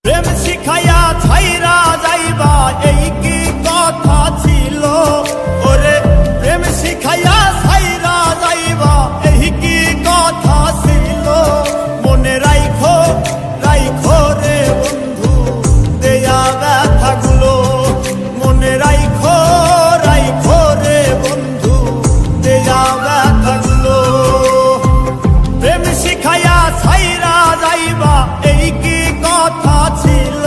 প্রেম শিখাইয়া ছাইরা যাইবা এই কি কথা ছিল ওরে প্রেম শিখাইয়া ছাইরা যাইবা এই কি কথা ছিল মনে রাইখো রাইখো রে বন্ধু দেয়া ব্যথাগুলো মনে রাইখো রাইখো রে বন্ধু দেয়া ব্যথাগুলো প্রেম শিখাইয়া ছাইরা যাইবা এই কি কথা ছিল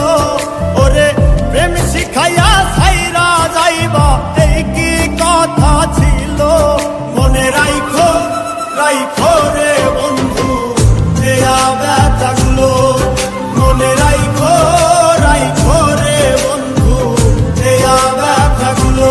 ওরে প্রেম শিখাইয়া ছাইরা যাইবা এই কি কথা ছিল মনে রাইখো রাইখো রে বন্ধু দেয়া ব্যথাগুলো মনে রাইখো রাইখো রে বন্ধু দেয়া ব্যথাগুলো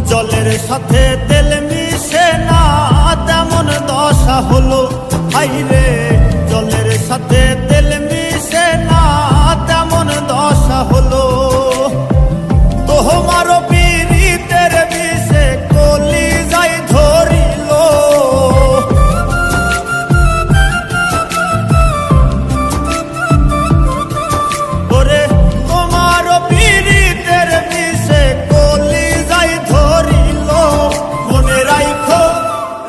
জলের সাথে তেল মিশে না তেমন দশা হলো হাইরে জলের সাথে তেল মিশে না তেমন দশা হলো তোমারও পীড়িতের বিষে কলি যাই ধরিল ওরে তোমারও পীড়িতের বিষে কলি যাই ধরিল মনে রাইখো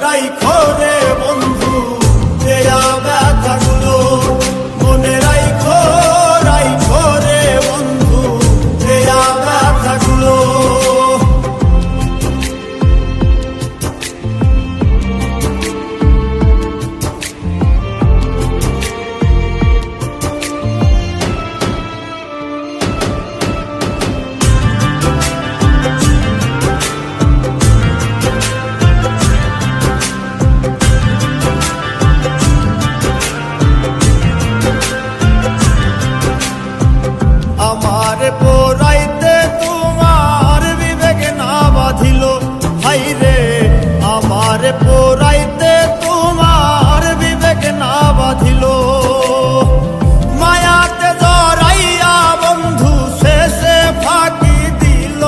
রাইখো রে বন্ধু দেয়া ব্যথাগুলো মনে রাইখো রাইখো রে বন্ধু দেয়া ব্যথাগুলো আমার পোরাইতে তোমার বিবেক না বাঁধিল হাইরে আমার পোরাইতে তোমার বিবেক না বাঁধিল মায়াতে জড়াইয়া বন্ধু শেষে ফাঁকি দিল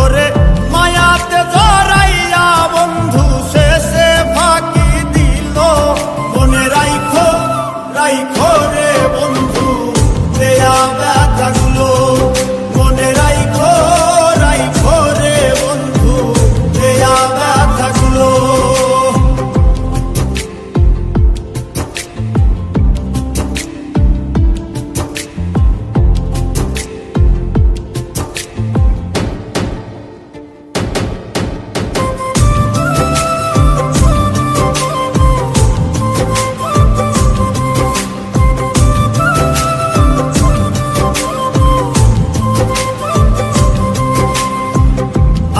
ওরে মায়াতে জড়াইয়া বন্ধু শেষে ফাঁকি মনে রাইখো রাইখো রে বন্ধু দেয়া ব্যথাগুলো মনে রাইখো রাইখো রে বন্ধু দেয়া ব্যথাগুলো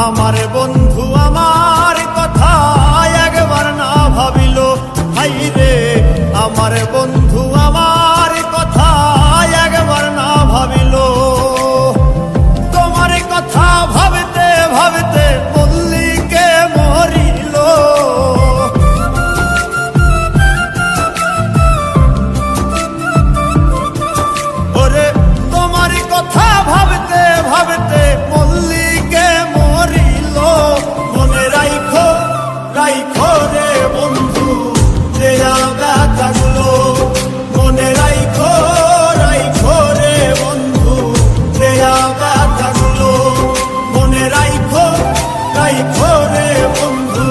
আমার বন্ধু আমার কথা একবার না ভাবিল হাইরে আমার বন্ধু আমার কথা একবার না ভাবিল তোমার কথা ভাবতে ভাবতে মল্লিকে মরিল ওরে তোমার কথা ভাবতে ভাবতে মল্লিকে মরিল মনে রাইখো রাইখো রে বন্ধু দেয়া ব্যথাগুলো মনে রাইখো রাইখো রে বন্ধু দেয়া ব্যথাগুলো মনে রাইখো রাইখো রে বন্ধু